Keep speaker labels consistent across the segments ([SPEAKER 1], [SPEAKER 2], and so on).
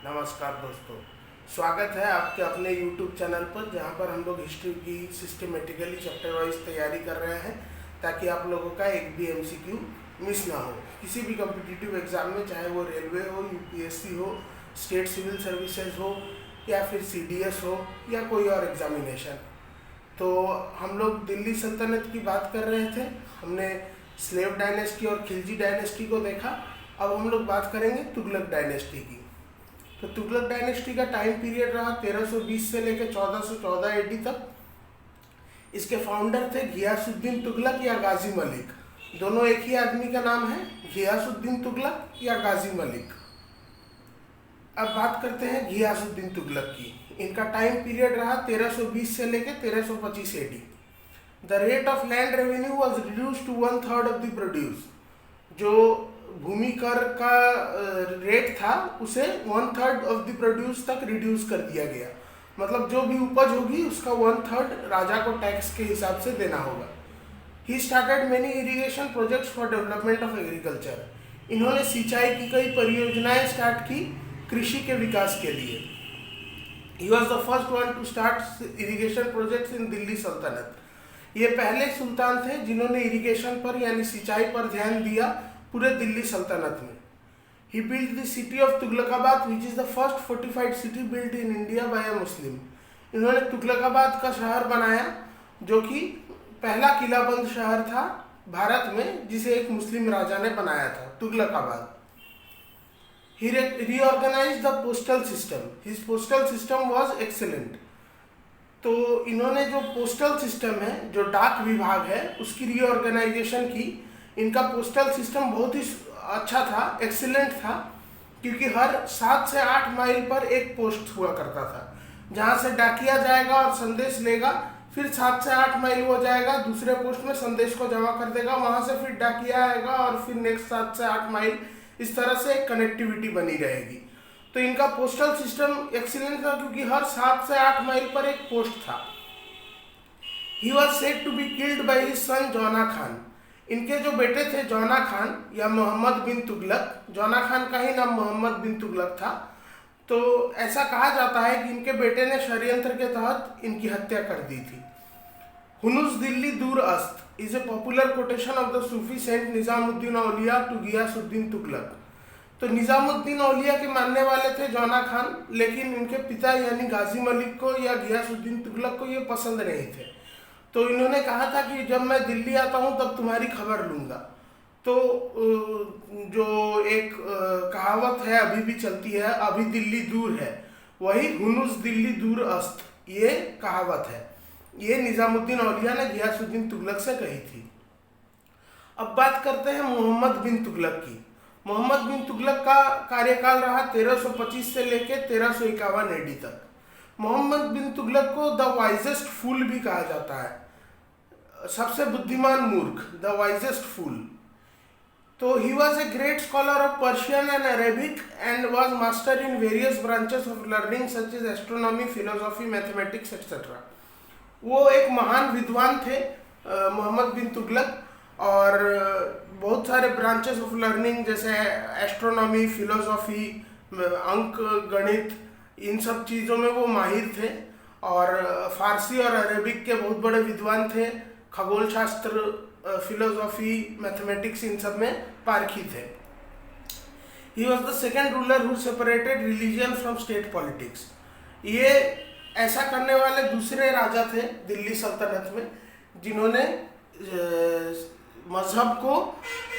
[SPEAKER 1] नमस्कार दोस्तों, स्वागत है आपके अपने YouTube चैनल पर, जहां पर हम लोग हिस्ट्री की सिस्टमेटिकली चैप्टर वाइज तैयारी कर रहे हैं ताकि आप लोगों का एक भी MCQ मिस ना हो किसी भी कॉम्पिटिटिव एग्ज़ाम में, चाहे वो रेलवे हो, UPSC हो, स्टेट सिविल सर्विसेज हो या फिर CDS हो या कोई और एग्जामिनेशन। तो हम लोग दिल्ली सल्तनत की बात कर रहे थे। हमने स्लेव डायनेस्टी और खिलजी डायनेस्टी को देखा। अब हम लोग बात करेंगे तुगलक डायनेस्टी की। तो तुगलक डायनेस्टी का टाइम पीरियड रहा 1320 से लेकर 1414 AD तक। इसके फाउंडर थे घियासुद्दीन तुगलक या गाजी मलिक। दोनों एक ही आदमी का नाम है, घियासुद्दीन तुगलक या गाजी मलिक। अब बात करते हैं घियासुद्दीन तुगलक की। इनका टाइम पीरियड रहा 1320 से लेकर 1325 AD। The rate of land revenue was reduce to 1/3 of the produce. जो भूमि कर का रेट था उसे 1/3 ऑफ द प्रोड्यूस तक रिड्यूस कर दिया गया। मतलब जो भी उपज होगी उसका 1/3 राजा को टैक्स के हिसाब से देना होगा। He started many irrigation projects for development of agriculture. इन्होंने सिंचाई की कई परियोजनाएं स्टार्ट की कृषि के विकास के लिए। ही was the first one two start irrigation projects in Delhi सल्तनत। ये पहले सुल्तान थे जिन्होंने इरिगेशन पर यानी सिंचाई पर ध्यान दिया पूरे दिल्ली सल्तनत में। He built the city of Tughlakabad, which is the first fortified city built in India by a Muslim. इन्होंने तुगलकाबाद का शहर बनाया जो कि पहला किलाबंद शहर था भारत में जिसे एक मुस्लिम राजा ने बनाया था, Tughlakabad. He reorganized the postal system. His postal system was excellent. तो इन्होंने जो पोस्टल सिस्टम है, जो डाक विभाग है, उसकी रीऑर्गेनाइजेशन की। इनका पोस्टल सिस्टम बहुत ही अच्छा था, एक्सीलेंट था, क्योंकि हर 7 से 8 माइल पर एक पोस्ट हुआ करता था जहां से डाकिया जाएगा और संदेश लेगा, फिर 7 से 8 माइल वो जाएगा, दूसरे पोस्ट में संदेश को जमा कर देगा, वहां से फिर डाकिया आएगा और फिर नेक्स्ट 7 से 8 माइल, इस तरह से एक कनेक्टिविटी बनी रहेगी। तो इनका पोस्टल सिस्टम एक्सीलेंट था क्योंकि हर 7 से 8 माइल पर एक पोस्ट था। He was said to be killed by his son Jauna Khan. इनके जो बेटे थे जौना खान या मोहम्मद बिन तुगलक, जौना खान का ही नाम मोहम्मद बिन तुगलक था, तो ऐसा कहा जाता है कि इनके बेटे ने षड्यंत्र के तहत इनकी हत्या कर दी थी। हुनुस दिल्ली दूर अस्त is a popular quotation of the Sufi saint Nizamuddin Auliya to Ghiyasuddin Tughlaq. तो निजामुद्दीन औलिया के मानने वाले थे जौना खान, लेकिन इनके पिता यानी गाजी मलिक को या घियासुद्दीन तुगलक को ये पसंद नहीं थे। तो इन्होंने कहा था कि जब मैं दिल्ली आता हूँ तब तुम्हारी खबर लूँगा। तो जो एक कहावत है अभी भी चलती है, अभी दिल्ली दूर है, वही हुनुस दिल्ली दूर अस्त, ये कहावत है। ये निजामुद्दीन औलिया ने घियासुद्दीन तुगलक से कही थी। अब बात करते हैं मोहम्मद बिन तुगलक की। मोहम्मद बिन तुगलक का कार्यकाल रहा 1325 से लेकर 1351 AD तक। मोहम्मद बिन तुगलक को द वाइजेस्ट फूल भी कहा जाता है, सबसे बुद्धिमान मूर्ख, द वाइजेस्ट फूल। तो he was a great scholar of Persian and Arabic and was master in various branches of learning such as astronomy, philosophy, mathematics etcetera. वो एक महान विद्वान थे मोहम्मद बिन तुगलक, और बहुत सारे ब्रांचेस ऑफ लर्निंग जैसे एस्ट्रोनॉमी, फिलोसॉफी, अंक, गणित, इन सब चीज़ों में वो माहिर थे। और फारसी और अरेबिक के बहुत बड़े विद्वान थे। खगोल शास्त्र, फिलोसॉफी, मैथमेटिक्स, इन सब में पारखी थे। He was the second ruler who separated religion from state politics. ये ऐसा करने वाले दूसरे राजा थे दिल्ली सल्तनत में जिन्होंने मजहब को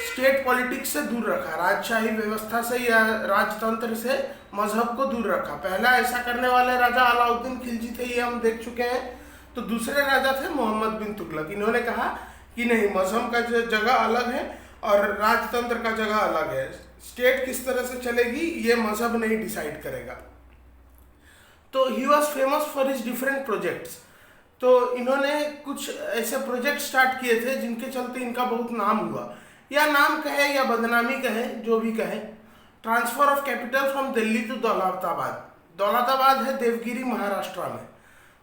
[SPEAKER 1] स्टेट पॉलिटिक्स से दूर रखा, राजशाही व्यवस्था से या राजतंत्र से मजहब को दूर रखा। पहला ऐसा करने वाले राजा अलाउद्दीन खिलजी थे, ये हम देख चुके हैं। तो दूसरे राजा थे मोहम्मद बिन तुगलक। इन्होंने कहा कि नहीं, मजहब का जगह अलग है और राजतंत्र का जगह अलग है, स्टेट किस तरह से चलेगी ये मजहब नहीं डिसाइड करेगा। तो he was famous for his different projects. तो इन्होंने कुछ ऐसे प्रोजेक्ट स्टार्ट किए थे जिनके चलते इनका बहुत नाम हुआ, या नाम कहे या बदनामी कहे, जो भी कहे। Transfer of capital from Delhi to Daulatabad. Daulatabad है देवगिरी, महाराष्ट्र में।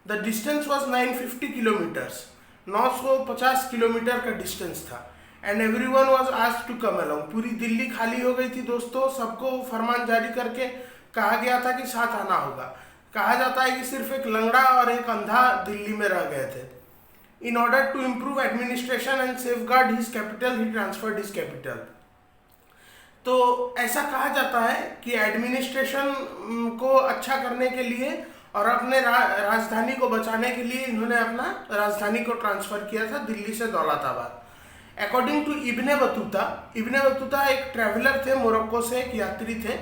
[SPEAKER 1] The distance was 950 kilometres, 950 kilometre का डिस्टेंस था। And everyone was asked to come along. पूरी दिल्ली खाली हो गई थी दोस्तों, सबको फरमान जारी करके कहा गया था कि साथ आना होगा। कहा जाता है कि सिर्फ एक लंगड़ा और एक अंधा दिल्ली में रह गए थे। In order to improve administration and safeguard his capital he transferred his capital. तो ऐसा कहा जाता है कि एडमिनिस्ट्रेशन को अच्छा करने के लिए और अपने राजधानी को बचाने के लिए इन्होंने अपना राजधानी को ट्रांसफर किया था दिल्ली से Daulatabad. According to Ibn Battuta एक ट्रैवलर थे, मोरक्को से एक यात्री थे।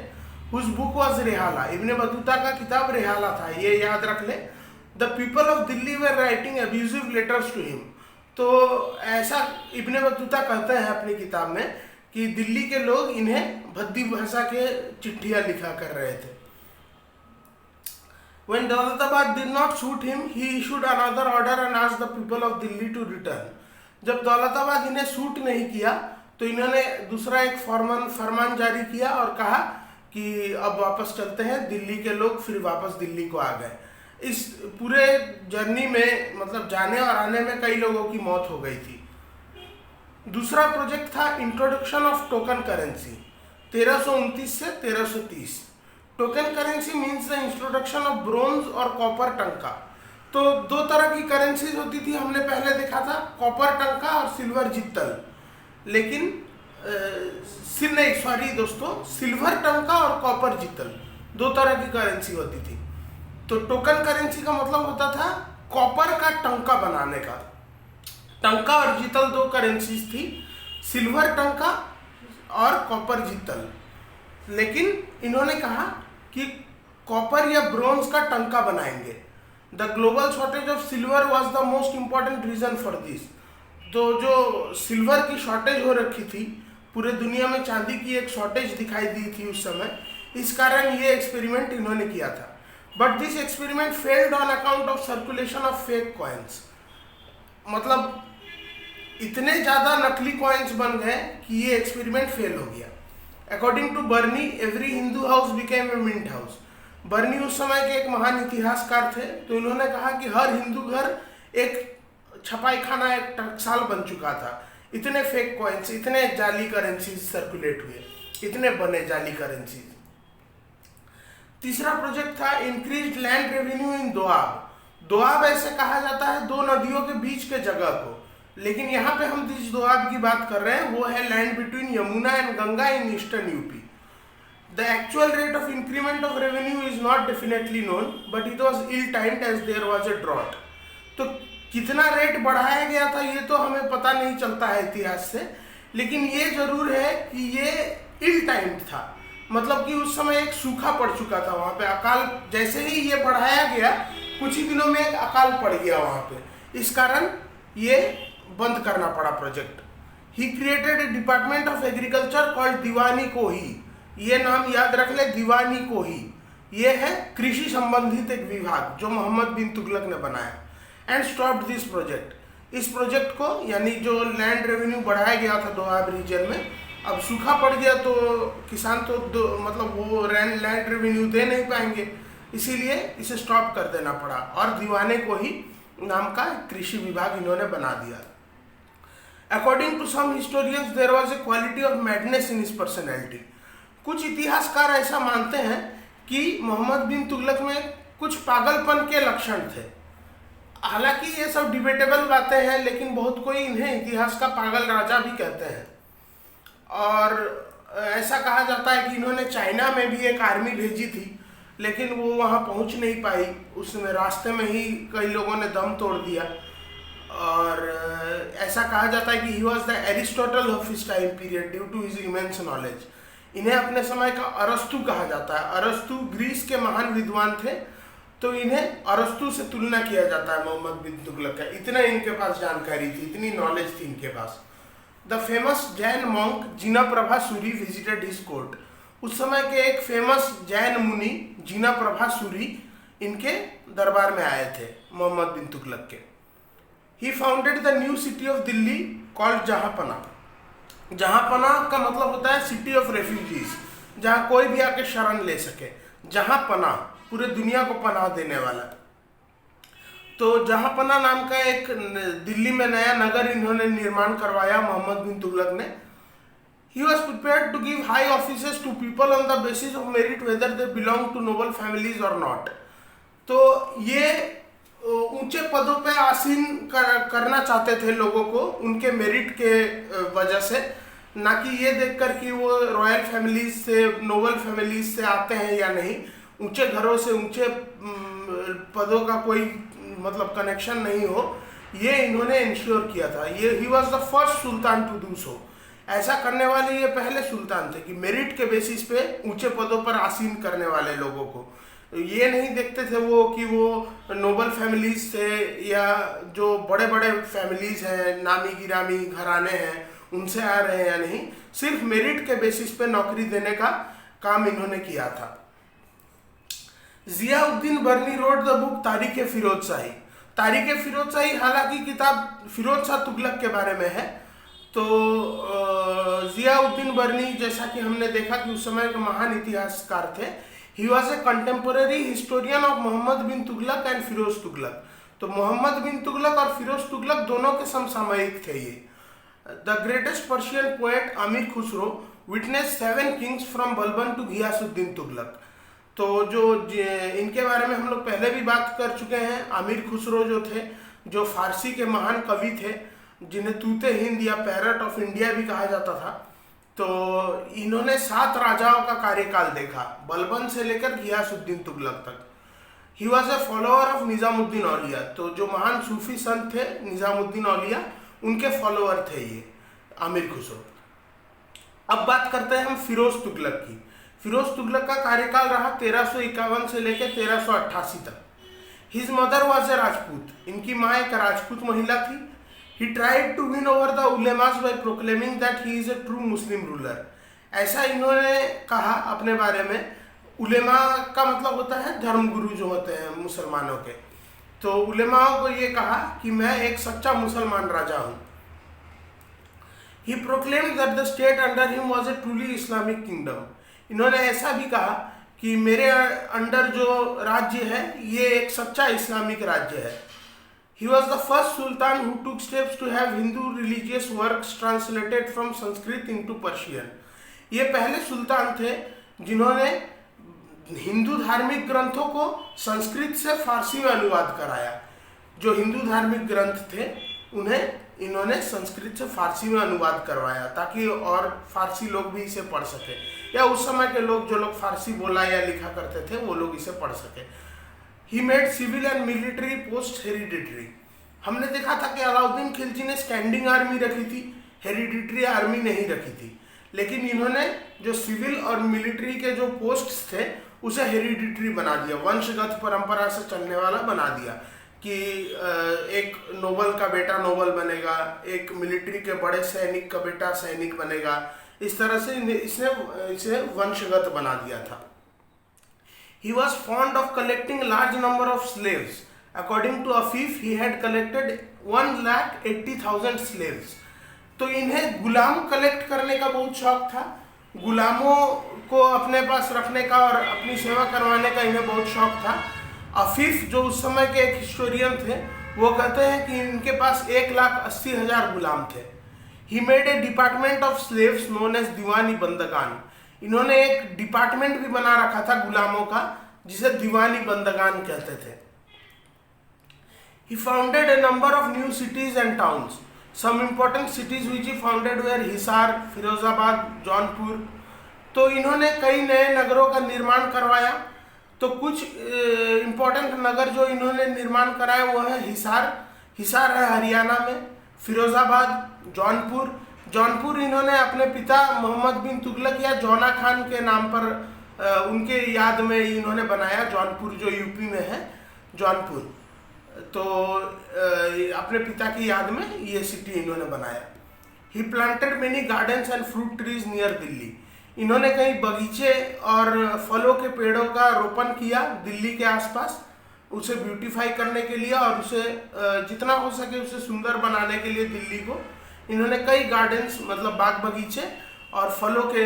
[SPEAKER 1] Whose book was Rihla. Ibn Battuta का किताब रेहाला था, ये याद रख ले। The people of Delhi were writing abusive letters to him. तो ऐसा इब्ने बतूता कहते हैं अपनी किताब में कि दिल्ली के लोग इन्हें भद्दी भाषा के चिट्ठियां लिखा कर रहे थे। When Daulatabad did not suit him, he issued another order and asked the people of Delhi to return. जब दौलताबाद इन्हें सूट नहीं किया तो इन्होंने दूसरा एक फरमान जारी किया और कहा कि अब वापस चलते हैं। दिल्ली के लोग फिर वापस दिल्ली को आ गए। इस पूरे जर्नी में मतलब जाने और आने में कई लोगों की मौत हो गई थी। दूसरा प्रोजेक्ट था इंट्रोडक्शन ऑफ टोकन करेंसी 1329 से 1330। Token currency means the introduction of bronze और कॉपर टंका। तो दो तरह की करेंसीज होती थी, हमने पहले देखा था, कॉपर टंका और सिल्वर जित्तल। लेकिन नहीं सॉरी दोस्तों, सिल्वर टंका और कॉपर जित्तल दो तरह की करेंसी होती थी। तो टोकन करेंसी का मतलब होता था कॉपर का टंका बनाने का। टंका और जित्तल दो करेंसीज थी, सिल्वर टंका और कॉपर जित्तल। लेकिन इन्होंने कहा कि कॉपर या ब्रोंज का टंका बनाएंगे। The global shortage of silver was the most important reason for this. तो जो सिल्वर की शॉर्टेज हो रखी थी, पूरे दुनिया में चांदी की एक शॉर्टेज दिखाई दी थी उस समय, इस कारण ये एक्सपेरिमेंट इन्होंने किया था। But this experiment failed on account of circulation of fake coins. मतलब इतने ज़्यादा नकली कॉइन्स बन गए कि ये एक्सपेरिमेंट फेल हो गया। According to Barani, every Hindu house became a mint house. Barani उस समय के एक महान इतिहासकार थे, तो इन्होंने कहा कि हर हिंदू घर एक छपाई खाना, एक टकसाल बन चुका था। इतने फेक कॉइन्स, इतने जाली करेंसीज सर्कुलेट हुए, इतने बने जाली करेंसीज। तीसरा प्रोजेक्ट था increased land revenue in Doab. Doab ऐसे कहा जाता है दो नदियों के बीच के जगह को, लेकिन यहाँ पे हम जिस दोआब की बात कर रहे हैं वो है land between Yamuna and Ganga in eastern UP. The actual rate of increment of revenue is not definitely known, but it was ill timed as there was a drought. तो कितना रेट बढ़ाया गया था ये तो हमें पता नहीं चलता है इतिहास से, लेकिन ये जरूर है कि ये इल टाइम्ड था। मतलब कि उस समय एक सूखा पड़ चुका था वहाँ पे, अकाल। जैसे ही ये बढ़ाया गया कुछ ही दिनों में एक अकाल पड़ गया वहाँ पे, इस कारण ये बंद करना पड़ा project. He created a department of agriculture called Diwani Kohi. ये नाम याद रख ले, दीवानी कोही। ये है कृषि संबंधित एक विभाग जो मोहम्मद बिन तुगलक ने बनाया। And stopped this project. इस प्रोजेक्ट को, यानी जो लैंड रेवेन्यू बढ़ाया गया था दोआब रीजन में, अब सूखा पड़ गया तो किसान तो मतलब वो लैंड रेवेन्यू दे नहीं पाएंगे, इसीलिए इसे स्टॉप कर देना पड़ा और दीवाने को ही नाम का कृषि विभाग इन्होंने बना दिया। According to some historians there was a quality of madness in his personality. कुछ इतिहासकार ऐसा मानते हैं कि मोहम्मद बिन तुगलक में कुछ पागलपन के लक्षण थे। हालांकि ये सब डिबेटेबल बातें हैं, लेकिन बहुत कोई इन्हें इतिहास का पागल राजा भी कहते हैं। और ऐसा कहा जाता है कि इन्होंने चाइना में भी एक आर्मी भेजी थी, लेकिन वो वहाँ पहुँच नहीं पाई। उसमें रास्ते में ही कई लोगों ने दम तोड़ दिया। और ऐसा कहा जाता है कि he was the Aristotle of his time period due to his immense knowledge. इन्हें अपने समय का अरस्तु कहा जाता है। अरस्तु ग्रीस के महान विद्वान थे, तो इन्हें अरस्तु से तुलना किया जाता है मोहम्मद बिन तुगलक का। इतना इनके पास जानकारी थी, इतनी नॉलेज थी इनके पास। The famous Jain monk Jinaprabha Suri visited his court. उस समय के एक फेमस जैन मुनि जिनप्रभा सूरी इनके दरबार में आए थे मोहम्मद बिन तुगलक के। He founded the new city of Delhi called Jahanpanah. Jahanpanah का मतलब होता है सिटी ऑफ रेफ्यूजीज, जहाँ कोई भी आके शरण ले सके। जहांपना पूरे दुनिया को पनाह देने वाला। तो जहांपना नाम का एक दिल्ली में नया नगर इन्होंने निर्माण करवाया मोहम्मद बिन तुगलक ने। He was prepared to give high offices to people on the basis of merit whether they belong to noble families or not. तो ये ऊंचे पदों पे आसीन करना चाहते थे लोगों को उनके मेरिट के वजह से, ना कि ये देखकर कि वो रॉयल फैमिलीज से, नोबल फैमिलीज से आते हैं या नहीं। ऊंचे घरों से, ऊंचे पदों का कोई मतलब कनेक्शन नहीं हो, ये इन्होंने इंश्योर किया था। ये he was the first sultan to do so. ऐसा करने वाले ये पहले सुल्तान थे कि मेरिट के बेसिस पे ऊंचे पदों पर आसीन करने वाले लोगों को। ये नहीं देखते थे वो कि वो नोबल फैमिलीज से या जो बड़े बड़े फैमिलीज हैं, नामी गिरामी घराने हैं, उनसे आ रहे हैं या नहीं। सिर्फ मेरिट के बेसिस पे नौकरी देने का काम इन्होंने किया था। जियाउद्दीन बर्नी रोड द बुक तारीख फिरोज शाही। तारीख फिरोज शाही हालांकि किताब फिरोज शाह तुगलक के बारे में है। तो जियाउद्दीन बर्नी, जैसा कि हमने देखा कि उस समय के महान इतिहासकार थे, he was a contemporary historian of Mohammad bin Tughlaq and Firoz Tughlaq. तो मोहम्मद बिन तुगलक और फिरोज तुगलक दोनों के समसामयिक थे ये। The greatest Persian poet Amir Khusro witness 7 kings from Balban to Ghiyasuddin Tughlaq. तो जो इनके बारे में हम लोग पहले भी बात कर चुके हैं। अमीर खुसरो जो थे, जो फारसी के महान कवि थे, जिन्हें तूते हिंद या पैरट ऑफ इंडिया भी कहा जाता था, तो इन्होंने 7 राजाओं का कार्यकाल देखा, बलबन से लेकर घियासुद्दीन तुगलक तक। He was a follower of Nizamuddin Auliya. तो जो महान सूफी संत थे निजामुद्दीन औलिया, उनके फॉलोअर थे ये आमिर खुसरो। अब बात करते हैं हम फिरोज तुगलक की। फिरोज तुगलक का कार्यकाल रहा 1351 से लेकर 1388 तक। His mother was a Rajput. इनकी माँ एक राजपूत महिला थी। He tried to win over the ulemas by proclaiming that he is a true Muslim ruler. ऐसा इन्होंने कहा अपने बारे में। उलेमा का मतलब होता है धर्मगुरु जो होते हैं मुसलमानों के। तो उलेमाओं को ये कहा कि मैं एक सच्चा मुसलमान राजा हूँ। He proclaimed that the state under him was a truly Islamic kingdom. इन्होंने ऐसा भी कहा कि मेरे अंडर जो राज्य है ये एक सच्चा इस्लामिक राज्य है। He was the first sultan who took steps to have Hindu religious works translated from Sanskrit into Persian. ये पहले सुल्तान थे जिन्होंने हिंदू धार्मिक ग्रंथों को संस्कृत से फारसी में अनुवाद कराया। जो हिंदू धार्मिक ग्रंथ थे उन्हें इन्होंने संस्कृत से फारसी में अनुवाद करवाया, ताकि और फारसी लोग भी इसे पढ़ सके, या उस समय के लोग जो लोग फारसी बोला या लिखा करते थे वो लोग इसे पढ़ सके। He made civil and military posts hereditary. हमने देखा था कि अलाउद्दीन खिलजी ने स्टैंडिंग आर्मी रखी थी, हेरिडिटरी आर्मी नहीं रखी थी। लेकिन इन्होंने जो सिविल और मिलिट्री के जो पोस्ट्स थे उसे हेरिडिटरी बना दिया, वंशगत परंपरा से चलने वाला बना दिया कि एक नोबल का बेटा नोबल बनेगा, एक मिलिट्री के बड़े सैनिक का बेटा सैनिक बनेगा। इस तरह से इसने इसे वंशगत बना दिया था। He was fond of collecting large number of slaves. According to Afif, he had collected 1,80,000 slaves. तो इन्हें गुलाम कलेक्ट करने का बहुत शौक था। गुलामों को अपने पास रखने का और अपनी सेवा करवाने का इन्हें बहुत शौक था। अफीफ जो उस समय के एक हिस्टोरियन थे, वो कहते हैं कि इनके पास 1,80,000 गुलाम थे। He made a department of slaves known as दीवानी बंदगान। इन्होंने एक डिपार्टमेंट भी बना रखा था गुलामों का, जिसे दीवानी बंदगान कहते थे। He founded a number of new cities and towns. Some important cities which he founded were Hisar, Firozabad, Jaunpur. तो इन्होंने कई नए नगरों का निर्माण करवाया। तो कुछ इम्पोर्टेंट नगर जो इन्होंने निर्माण कराया वो है हिसार। हिसार है हरियाणा में, फिरोजाबाद, जौनपुर। जौनपुर इन्होंने अपने पिता मोहम्मद बिन तुगलक या जौना खान के नाम पर उनके याद में इन्होंने बनाया। जौनपुर जो यूपी में है, जौनपुर, तो अपने पिता की याद में ये सिटी इन्होंने बनाया। He planted many gardens and fruit trees near Delhi. इन्होंने कई बगीचे और फलों के पेड़ों का रोपण किया दिल्ली के आसपास, उसे ब्यूटीफाई करने के लिए और उसे जितना हो सके उसे सुंदर बनाने के लिए दिल्ली को इन्होंने कई गार्डन्स मतलब बाग बगीचे और फलों के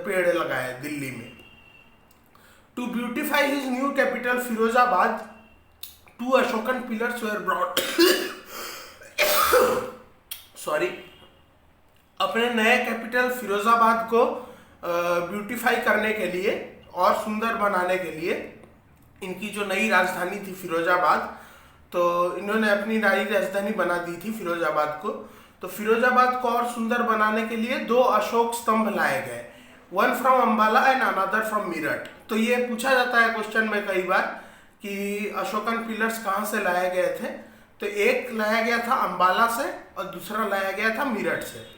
[SPEAKER 1] पेड़ लगाए दिल्ली में। To beautify his new capital Firozabad, 2 Ashokan pillars were brought अपने नए कैपिटल फिरोजाबाद को ब्यूटीफाई करने के लिए और सुंदर बनाने के लिए इनकी जो नई राजधानी थी फिरोजाबाद, तो इन्होंने अपनी नई राजधानी बना दी थी फिरोजाबाद को। तो फिरोजाबाद को और सुंदर बनाने के लिए 2 अशोक स्तंभ लाए गए, one from Ambala and another from Meerut. तो ये पूछा जाता है क्वेश्चन में कई बार कि अशोकन पिलर्स कहाँ से लाए गए थे। तो एक लाया गया था अंबाला से और दूसरा लाया गया था मीरठ से।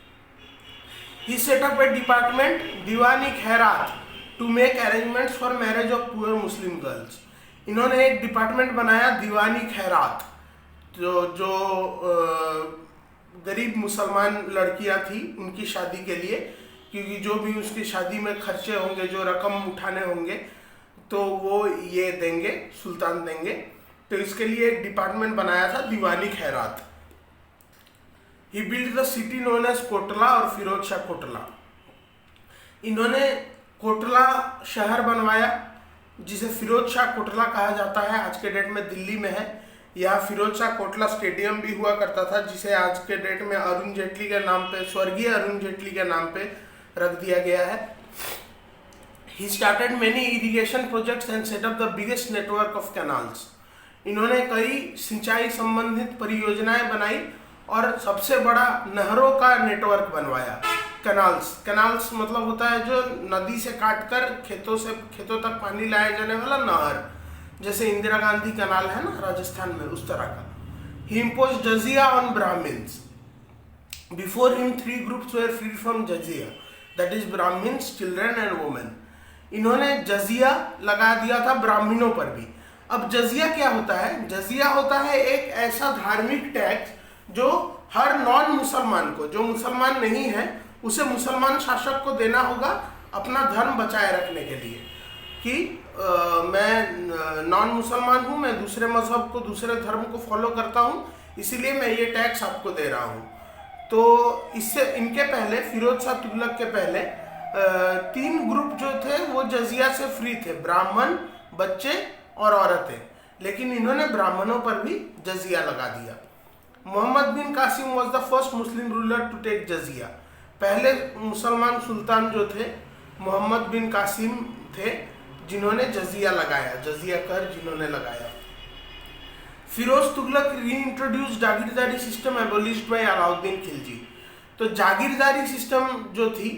[SPEAKER 1] He set up a department Diwani Khairat to make arrangements for marriage of poor Muslim girls. इन्होंने एक डिपार्टमेंट बनाया दीवानी खैरात, जो गरीब मुसलमान लड़कियां थी उनकी शादी के लिए, क्योंकि जो भी उसकी शादी में खर्चे होंगे, जो रकम उठाने होंगे, तो वो ये देंगे, सुल्तान देंगे। तो इसके लिए एक डिपार्टमेंट बनाया था दीवानी खैरात। He built the city known as Kotla और फिरोज शाह कोटला। इन्होंने कोटला शहर बनवाया जिसे फिरोज शाह कोटला कहा जाता है, आज के डेट में दिल्ली में है। यहाँ फिरोज शाह कोटला स्टेडियम भी हुआ करता था, जिसे आज के डेट में अरुण जेटली के नाम पे, स्वर्गीय अरुण जेटली के नाम पे रख दिया गया है। He started many irrigation projects and set up the biggest network of canals। इन्होंने कई सिंचाई संबंधित परियोजनाएं बनाई और सबसे बड़ा नहरों का नेटवर्क बनवाया। कैनाल्स मतलब होता है जो नदी से काटकर खेतों तक पानी लाया जाने वाला नहर, जैसे इंदिरा गांधी कैनाल है ना राजस्थान में, उस तरह का। He impose jizya on Brahmins. Before him 3 groups were free from jizya, that is Brahmins, children and women. इन्होंने जजिया लगा दिया था ब्राह्मणों पर भी। अब जजिया क्या होता है? जजिया होता है एक ऐसा धार्मिक टैक्स जो हर नॉन मुसलमान को, जो मुसलमान नहीं है, उसे मुसलमान शासक को देना होगा अपना धर्म बचाए रखने के लिए, कि मैं नॉन मुसलमान हूँ, मैं दूसरे मजहब को, दूसरे धर्म को फॉलो करता हूँ, इसीलिए मैं ये टैक्स आपको दे रहा हूँ। तो इससे इनके पहले, फिरोज शाह तुगलक के पहले 3 ग्रुप जो थे वो जजिया से फ्री थे, ब्राह्मण, बच्चे और औरतें। लेकिन इन्होंने ब्राह्मणों पर भी जजिया लगा दिया। Muhammad bin Qasim was the first Muslim ruler to take jizya. पहले मुसलमान सुल्तान जो थे मोहम्मद बिन कासिम थे, जिन्होंने जजिया लगाया, जजिया कर जिन्होंने लगाया। Firoz Tughlaq reintroduce jagirdari system abolished by Alauddin Khilji. तो जागीरदारी सिस्टम जो थी,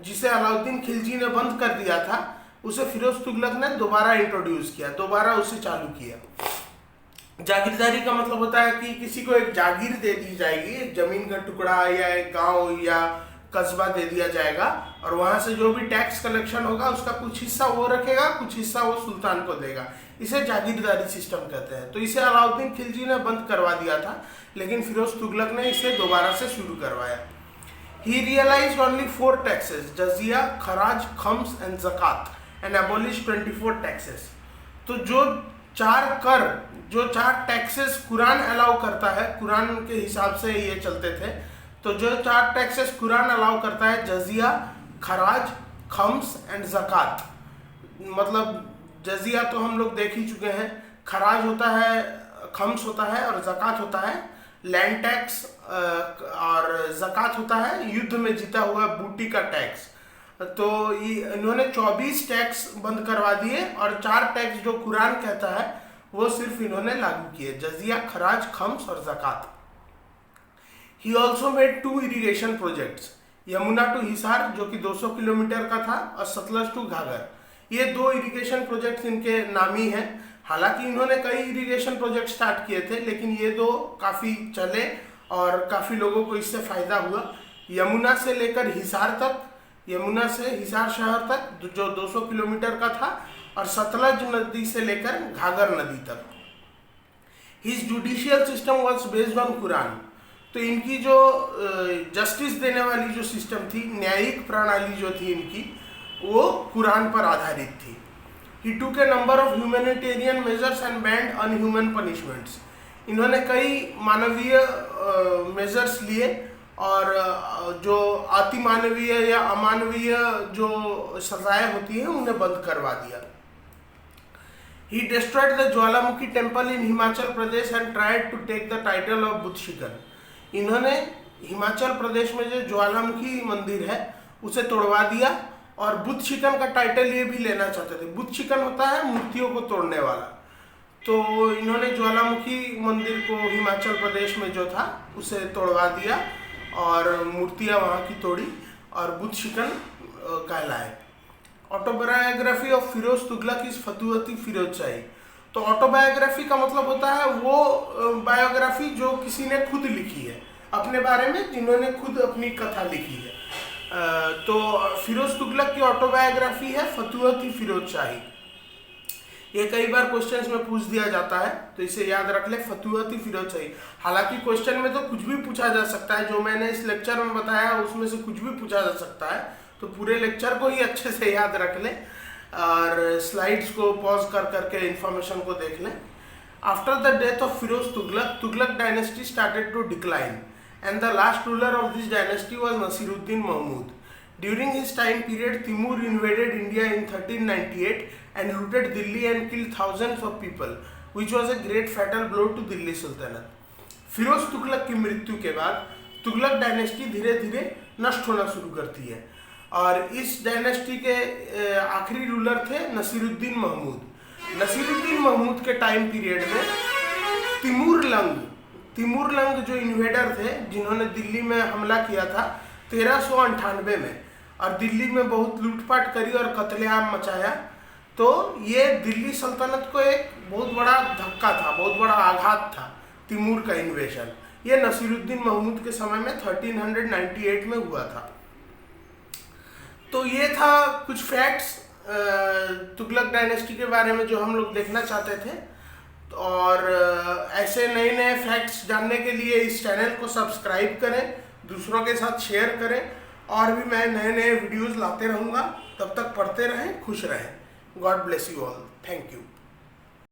[SPEAKER 1] जिसे अलाउद्दीन खिलजी ने बंद कर दिया था, उसे फिरोज तुगलक ने दोबारा इंट्रोड्यूस किया, दोबारा उसे चालू किया। जागीरदारी का मतलब होता है कि किसी को एक जागीर दे दी जाएगी, एक जमीन का टुकड़ा या एक गांव या कस्बा दे दिया जाएगा, और वहां से जो भी टैक्स कलेक्शन होगा उसका कुछ हिस्सा वो रखेगा, कुछ हिस्सा वो सुल्तान को देगा। इसे जागीरदारी सिस्टम कहते हैं। तो इसे अलाउद्दीन खिलजी ने बंद करवा दिया था, लेकिन फिरोज तुगलक ने इसे दोबारा से शुरू करवाया। He realised only 4 taxes, jizya, kharaj, khams and zakat, and abolish 24 taxes. तो जो 4 टैक्सेस कुरान अलाउ करता है, कुरान के हिसाब से ये चलते थे, तो जो 4 टैक्सेस कुरान अलाउ करता है, जजिया, खराज, खम्स एंड ज़कात। मतलब जजिया तो हम लोग देख ही चुके हैं, खराज होता है, खम्स होता है और ज़कात होता है लैंड टैक्स, और ज़कात होता है युद्ध में जीता हुआ बूटी का टैक्स। तो इन्होंने 24 टैक्स बंद करवा दिए, और 4 टैक्स जो कुरान कहता है वो सिर्फ इन्होंने लागू किए, जजिया, खराज, खम्स और zakat. He also made 2 irrigation projects, Yamuna to Hisar जो कि 200 किलोमीटर का था, और सतलज टू घाघर। ये 2 इरीगेशन प्रोजेक्ट्स इनके नामी हैं। हालांकि इन्होंने कई इरीगेशन प्रोजेक्ट स्टार्ट किए थे, लेकिन ये 2 काफ़ी चले और काफ़ी लोगों को इससे फ़ायदा हुआ। यमुना से लेकर हिसार तक, यमुना से हिसार शहर तक जो 200 किलोमीटर का था, और सतलज नदी से लेकर घाघर नदी तक। His judicial system was based on Quran. तो इनकी जो जस्टिस देने वाली जो सिस्टम थी, न्यायिक प्रणाली जो थी इनकी, वो कुरान पर आधारित थी। He took a number of humanitarian measures and banned unhuman punishments. इन्होंने कई मानवीय मेजर्स लिए, और जो अतिमानवीय या अमानवीय जो सजाएं होती हैं उन्हें बंद करवा दिया। He destroyed the Jwalamukhi temple in Himachal Pradesh and tried to take the title of Buddh Shikhar. इन्होंने हिमाचल प्रदेश में जो ज्वालामुखी मंदिर है उसे तोड़वा दिया और बुद्ध शिकन का टाइटल ये भी लेना चाहते थे। बुद्ध शिकन होता है मूर्तियों को तोड़ने वाला। तो इन्होंने ज्वालामुखी मंदिर को हिमाचल प्रदेश में जो था उसे तोड़वा दिया और मूर्तियां वहाँ की तोड़ी और बुद्ध शिकन कहलाए। Autobiography of Firoz Tughlaq is Futuhati Firoz Shahi. तो ऑटोबायोग्राफी का मतलब होता है वो बायोग्राफी जो किसी ने खुद लिखी है अपने बारे में, जिन्होंने खुद अपनी कथा लिखी है। तो फिरोज तुगलक की ऑटोबायोग्राफी है फतुहती फिरोज शाही। ये कई बार क्वेश्चंस में पूछ दिया जाता है, तो इसे याद रख ले, फतुहती फिरोज शाही। हालांकि क्वेश्चन में तो कुछ भी पूछा जा सकता है, जो मैंने इस लेक्चर में बताया उसमें से कुछ भी पूछा जा सकता है, तो पूरे लेक्चर को ही अच्छे से याद रख ले और स्लाइड्स को पॉज कर करके इन्फॉर्मेशन को देख लें। After the death of Firoz Tughlaq, Tughlaq dynasty started to decline and the last ruler of this dynasty was Nasiruddin Mahmud. During his time period, Timur invaded India in 1398 and looted Delhi and killed thousands of people, which was a great fatal blow to Delhi Sultanate. Firoz Tughlaq की मृत्यु के बाद Tughlaq dynasty धीरे धीरे नष्ट होना शुरू करती है और इस डायनेस्टी के आखिरी रूलर थे नसीरुद्दीन महमूद। नसीरुद्दीन महमूद के टाइम पीरियड में तिमूर लंग जो इन्वेडर थे जिन्होंने दिल्ली में हमला किया था 1398 में और दिल्ली में बहुत लूटपाट करी और कत्लेआम मचाया। तो ये दिल्ली सल्तनत को एक बहुत बड़ा धक्का था, बहुत बड़ा आघात था तिमूर का इन्वेशन। ये नसीरुद्दीन महमूद के समय में 1398 में हुआ था। तो ये था कुछ फैक्ट्स तुगलक डायनेस्टी के बारे में जो हम लोग देखना चाहते थे। और ऐसे नए नए फैक्ट्स जानने के लिए इस चैनल को सब्सक्राइब करें, दूसरों के साथ शेयर करें और भी मैं नए नए वीडियोस लाते रहूँगा। तब तक पढ़ते रहें, खुश रहें। God bless you all. Thank you.